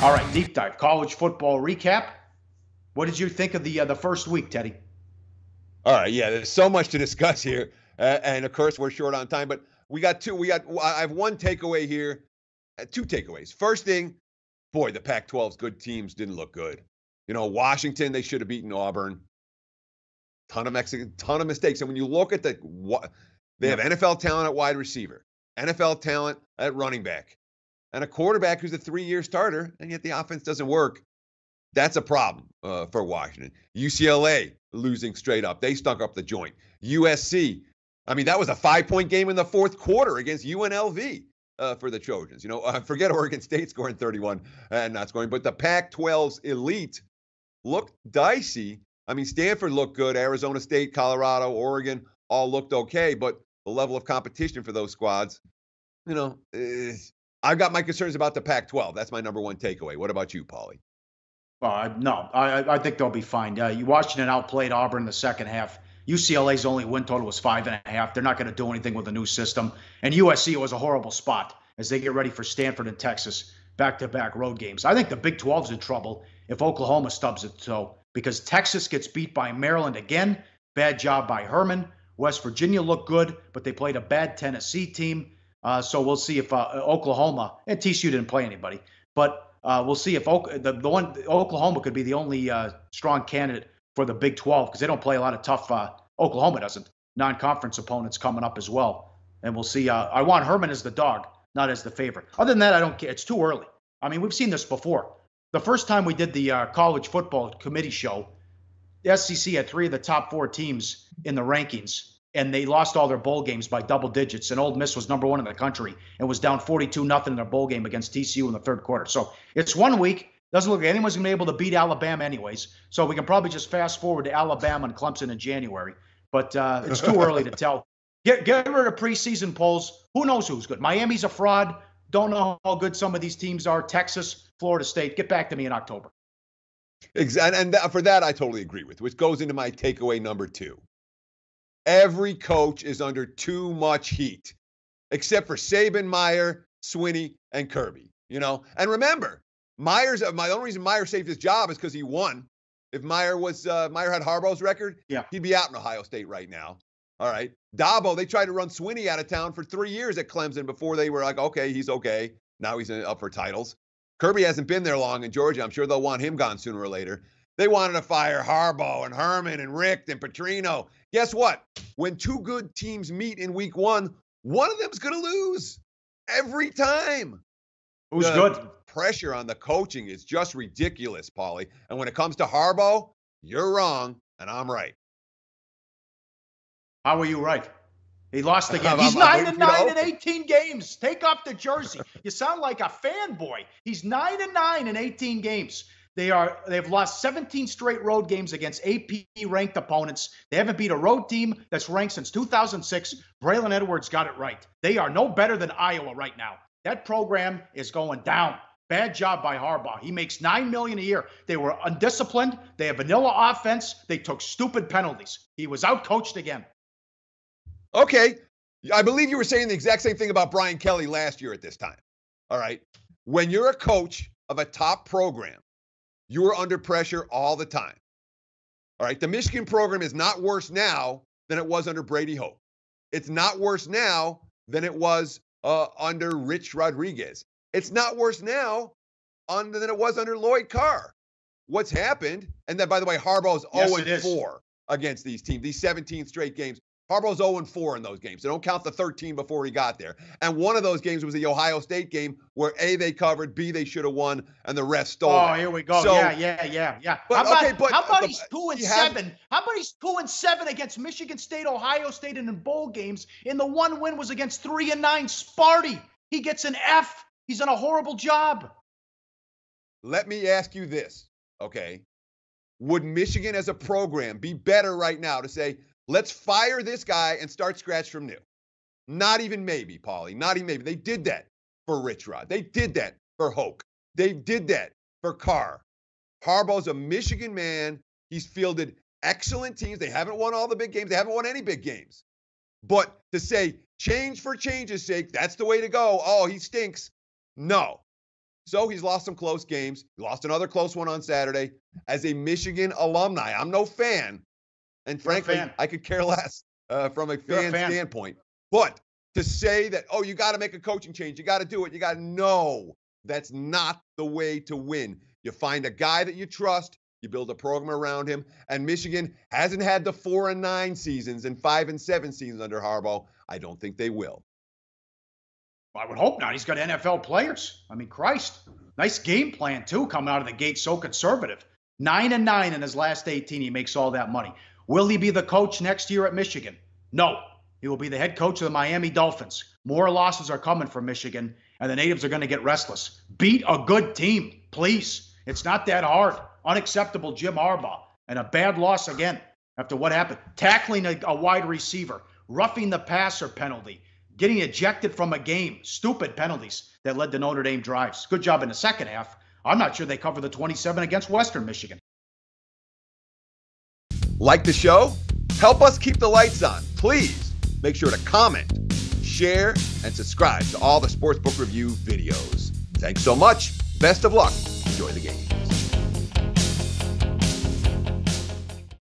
All right, deep dive, college football recap. What did you think of the first week, Teddy? All right, yeah, there's so much to discuss here, and of course we're short on time, but we got two. I have one takeaway here, two takeaways. First thing, boy, the Pac-12's good teams didn't look good. You know, Washington, they should have beaten Auburn. Ton of mistakes. And when you look at they have NFL talent at wide receiver, NFL talent at running back, and a quarterback who's a 3-year starter, and yet the offense doesn't work. That's a problem for Washington. UCLA losing straight up. They stunk up the joint. USC, I mean, that was a 5-point game in the fourth quarter against UNLV for the Trojans. You know, forget Oregon State scoring 31 and not scoring, but the Pac-12's elite looked dicey. I mean, Stanford looked good. Arizona State, Colorado, Oregon all looked okay, but the level of competition for those squads, you know, I've got my concerns about the Pac-12. That's my number one takeaway. What about you, Pauly? No, I think they'll be fine. Washington outplayed Auburn in the second half. UCLA's only win total was 5.5. They're not going to do anything with the new system. And USC was a horrible spot as they get ready for Stanford and Texas back-to-back road games. I think the Big 12's in trouble if Oklahoma stubs it toe because Texas gets beat by Maryland again. Bad job by Herman. West Virginia looked good, but they played a bad Tennessee team. So we'll see if Oklahoma, and TCU didn't play anybody, but we'll see if Oklahoma could be the only strong candidate for the Big 12 because they don't play a lot of tough. Oklahoma doesn't. Non-conference opponents coming up as well, and we'll see. I want Herman as the dog, not as the favorite. Other than that, I don't care. It's too early. I mean, we've seen this before. The first time we did the college football committee show, the SEC had 3 of the top 4 teams in the rankings, and they lost all their bowl games by double digits. And Ole Miss was number 1 in the country and was down 42-0 in their bowl game against TCU in the third quarter. So it's 1 week. Doesn't look like anyone's going to be able to beat Alabama anyways. So we can probably just fast forward to Alabama and Clemson in January. But it's too early to tell. Get rid of preseason polls. Who knows who's good? Miami's a fraud. Don't know how good some of these teams are. Texas, Florida State. Get back to me in October. Exactly. And for that, I totally agree with, which goes into my takeaway number 2. Every coach is under too much heat, except for Saban, Meyer, Swinney, and Kirby. You know, and remember, the only reason Meyer saved his job is because he won. If Meyer had Harbaugh's record, he'd be out in Ohio State right now. All right, Dabo, they tried to run Swinney out of town for 3 years at Clemson before they were like, okay, he's okay. Now he's up for titles. Kirby hasn't been there long in Georgia. I'm sure they'll want him gone sooner or later. They wanted to fire Harbaugh and Herman and Richt and Petrino. Guess what? When 2 good teams meet in week 1, one of them's going to lose every time. Who's good? Pressure on the coaching is just ridiculous, Pauly. And when it comes to Harbaugh, you're wrong and I'm right. How are you right? He lost again. He's 9-9 in 18 games. Take off the jersey. You sound like a fanboy. He's 9-9 in 18 games. They've lost 17 straight road games against AP-ranked opponents. They haven't beat a road team that's ranked since 2006. Braylon Edwards got it right. They are no better than Iowa right now. That program is going down. Bad job by Harbaugh. He makes $9 million a year. They were undisciplined. They have vanilla offense. They took stupid penalties. He was outcoached again. Okay. I believe you were saying the exact same thing about Brian Kelly last year at this time. All right. When you're a coach of a top program, you are under pressure all the time. All right. The Michigan program is not worse now than it was under Brady Hoke. It's not worse now than it was under Rich Rodriguez. It's not worse now than it was under Lloyd Carr. What's happened, and then, by the way, Harbaugh's 0-4 against these teams, these 17 straight games. Harbaugh's 0-4 in those games. So don't count the 13 before he got there. And one of those games was the Ohio State game where A, they covered, B, they should have won, and the rest stole. Oh, here we go. So, yeah. But, how about he's 2-7? How about he's 2-7 against Michigan State, Ohio State, and in bowl games? And the one win was against 3-9 Sparty. He gets an F. He's done a horrible job. Let me ask you this, okay? Would Michigan as a program be better right now to say, let's fire this guy and start scratch from new? Not even maybe, Pauly. Not even maybe. They did that for Rich Rod. They did that for Hoke. They did that for Carr. Harbaugh's a Michigan man. He's fielded excellent teams. They haven't won all the big games. They haven't won any big games. But to say change for change's sake, that's the way to go. Oh, he stinks. No. So he's lost some close games. He lost another close one on Saturday. As a Michigan alumni, I'm no fan. And frankly, I could care less from a fan standpoint. But to say that, oh, you got to make a coaching change, you got to do it, no, that's not the way to win. You find a guy that you trust, you build a program around him, and Michigan hasn't had the 4-9 seasons and 5-7 seasons under Harbaugh. I don't think they will. I would hope not. He's got NFL players. I mean, Christ. Nice game plan, too, coming out of the gate, so conservative. 9-9 in his last 18. He makes all that money. Will he be the coach next year at Michigan? No. He will be the head coach of the Miami Dolphins. More losses are coming for Michigan, and the natives are going to get restless. Beat a good team, please. It's not that hard. Unacceptable Jim Harbaugh. And a bad loss again after what happened. Tackling a wide receiver. Roughing the passer penalty. Getting ejected from a game. Stupid penalties that led to Notre Dame drives. Good job in the second half. I'm not sure they cover the 27 against Western Michigan. Like the show? Help us keep the lights on. Please make sure to comment, share, and subscribe to all the Sportsbook Review videos. Thanks so much. Best of luck. Enjoy the game.